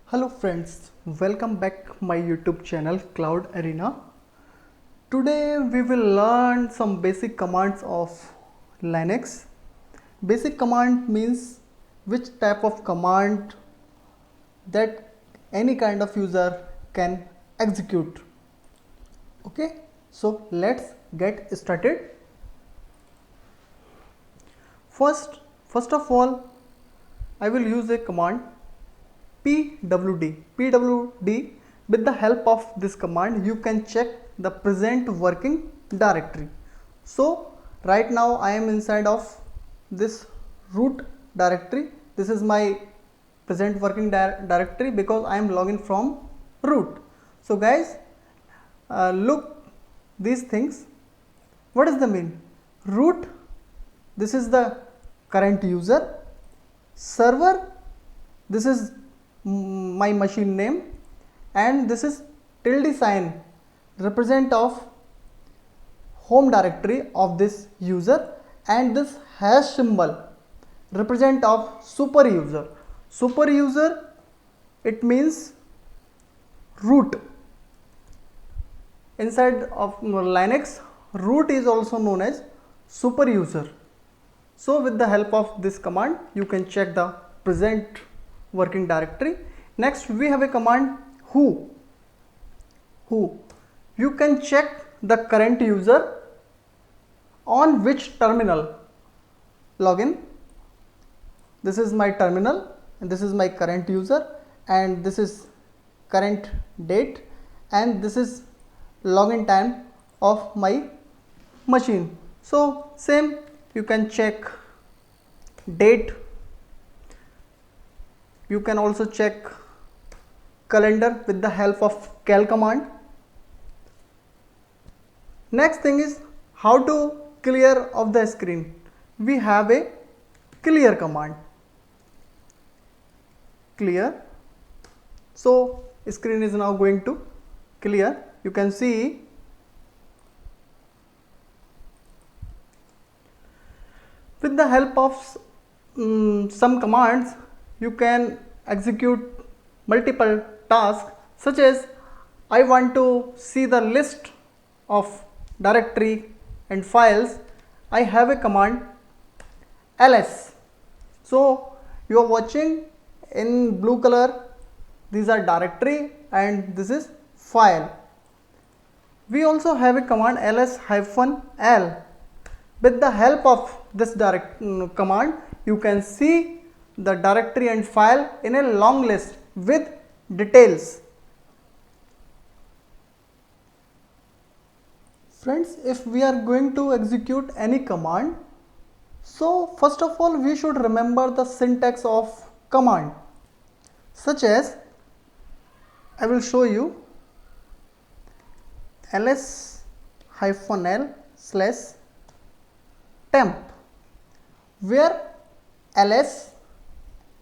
Hello friends, welcome back my YouTube channel Cloud Arena. Today we will learn some basic commands of Linux. Basic command means which type of command that any kind of user can execute. Okay, so let's get started. First of all, I will use a command pwd. With the help of this command you can check the present working directory. So right now I am inside of this root directory. This is my present working directory because I am logging from root. So guys, look these things. What is the mean? Root, this is the current user. Server, this is my machine name, and this is tilde sign represent of home directory of this user, and this hash symbol represent of super user. Super user, it means root. Inside of Linux, root is also known as super user. So with the help of this command you can check the present working directory. Next we have a command who. You can check the current user on which terminal login. This is my terminal and this is my current user, and this is current date, and this is login time of my machine. So same, you can check date. You can also check calendar with the help of cal command. Next thing is how to clear of the screen. We have a clear command. Clear. So screen is now going to clear. You can see with the help of some commands you can execute multiple tasks, such as I want to see the list of directory and files. I have a command ls. So you are watching in blue color, these are directory and this is file. We also have a command ls-l. With the help of this command you can see the directory and file in a long list with details. Friends, if we are going to execute any command, so first of all we should remember the syntax of command, such as I will show you ls-l/temp, where ls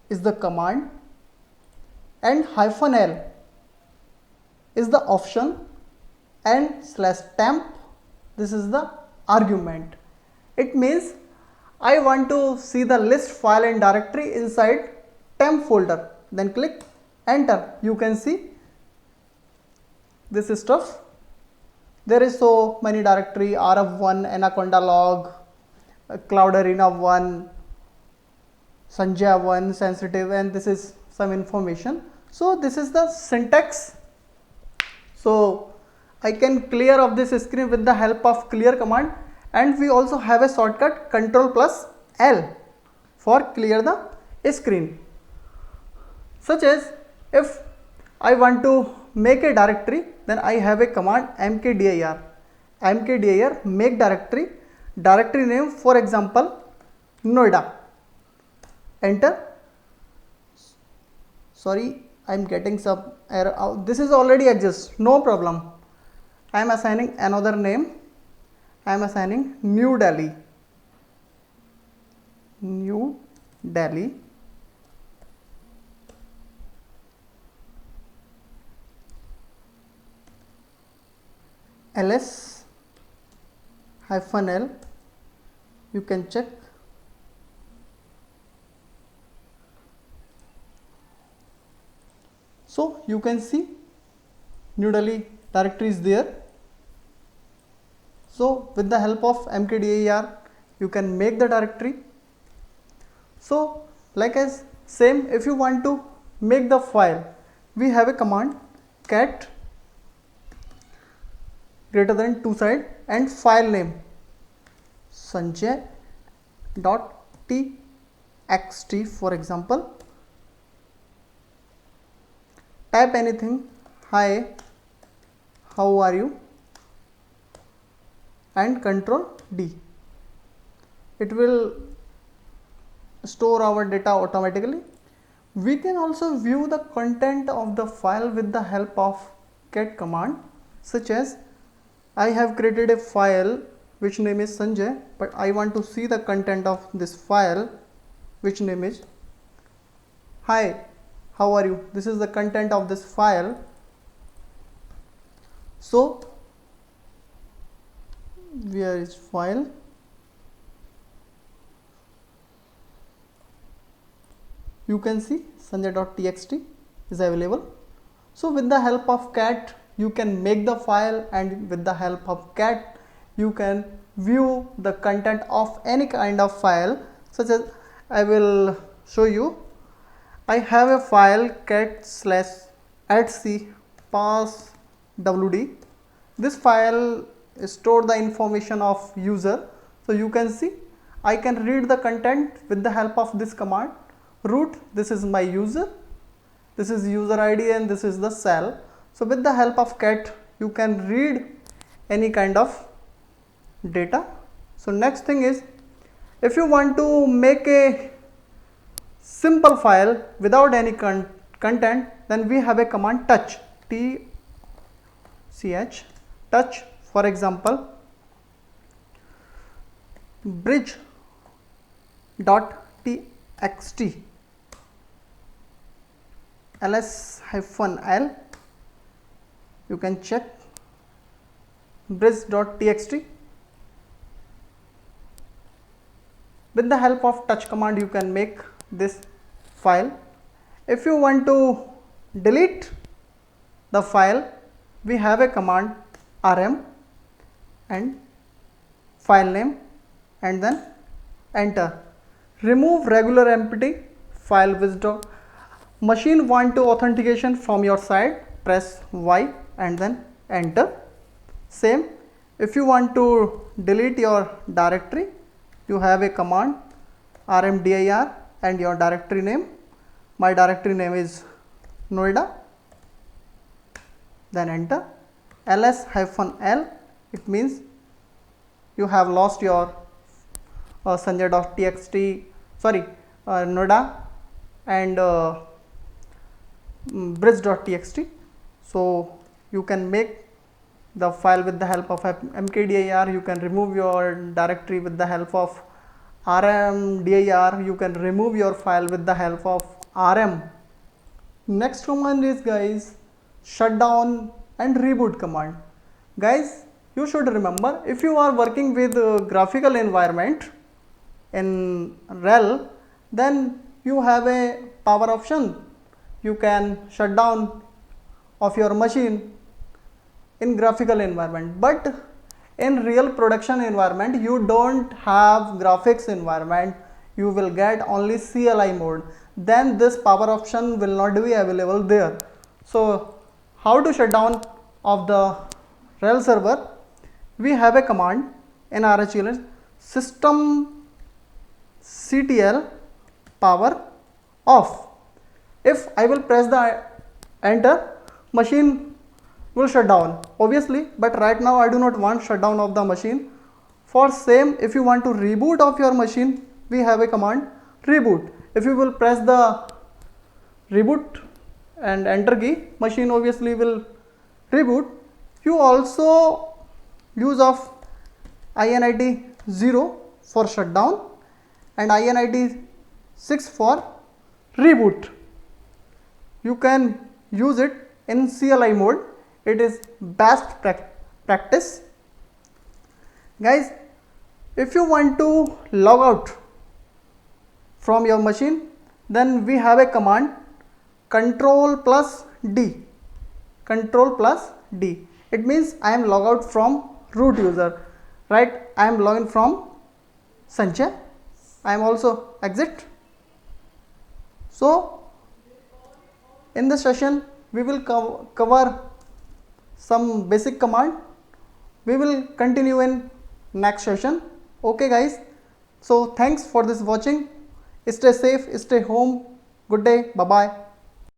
is the command and -l is the option and /temp, this is the argument. It means I want to see the list file and directory inside temp folder, then click enter. You can see this stuff. There is so many directory: rf1, anaconda log, cloud arena 1, Sanjay 1, sensitive, and this is some information. So this is the syntax. So I can clear of this screen with the help of clear command, and we also have a shortcut Ctrl+L for clear the screen. Such as if I want to make a directory, then I have a command mkdir make directory name, for example Noida. Enter. Sorry, I am getting some error. This is already exists, no problem. I am assigning another name. I am assigning New Delhi. ls-l, you can check. So you can see New Delhi directory is there. So with the help of mkdir you can make the directory. So like as same, if you want to make the file, we have a command cat greater than 2 side and file name sanjay.txt, for example. Type anything, hi, how are you, and control D. It will store our data automatically. We can also view the content of the file with the help of cat command, such as I have created a file which name is Sanjay, but I want to see the content of this file which name is hi, how are you. This is the content of this file. So where is file? You can see sanjay.txt is available. So with the help of cat you can make the file, and with the help of cat you can view the content of any kind of file, such as I will show you. I have a file cat/etc passwd. This file store the information of user. So you can see I can read the content with the help of this command. Root, this is my user, this is user ID, and this is the cell. So with the help of cat you can read any kind of data. So next thing is, if you want to make a simple file without any content, then we have a command touch, touch, for example bridge.txt ls-l, you can check bridge.txt. With the help of touch command you can make this file. If you want to delete the file, we have a command rm and file name and then enter. Remove regular empty file wizard. Machine want to authentication from your side, press Y and then enter. Same, if you want to delete your directory, you have a command rmdir and your directory name. My directory name is Noida, then enter. ls-l, it means you have lost your sanjay.txt, Noida and bridge.txt. So you can make the file with the help of mkdir. You can remove your directory with the help of rmdir. You can remove your file with the help of rm. Next command is, guys, shutdown and reboot command. Guys, you should remember, if you are working with graphical environment in RHEL, then you have a power option. You can shut down of your machine in graphical environment, but in real production environment you don't have graphics environment, you will get only CLI mode, then this power option will not be available there. So how to shut down of the RHEL server? We have a command in RHEL, systemctl power off. If I will press the enter, machine will shut down obviously, but right now I do not want shutdown of the machine. For same, if you want to reboot of your machine, we have a command reboot. If you will press the reboot and enter key, machine obviously will reboot. You also use of init 0 for shutdown and init 6 for reboot. You can use it in CLI mode. It is best practice. Guys, if you want to log out from your machine, then we have a command control plus D. Control plus D. It means I am log out from root user, right? I am login from Sanjay. I am also exit. So in this session we will cover some basic command. We will continue in next session. Okay guys, so thanks for this watching. Stay safe, stay home. Good day, bye bye.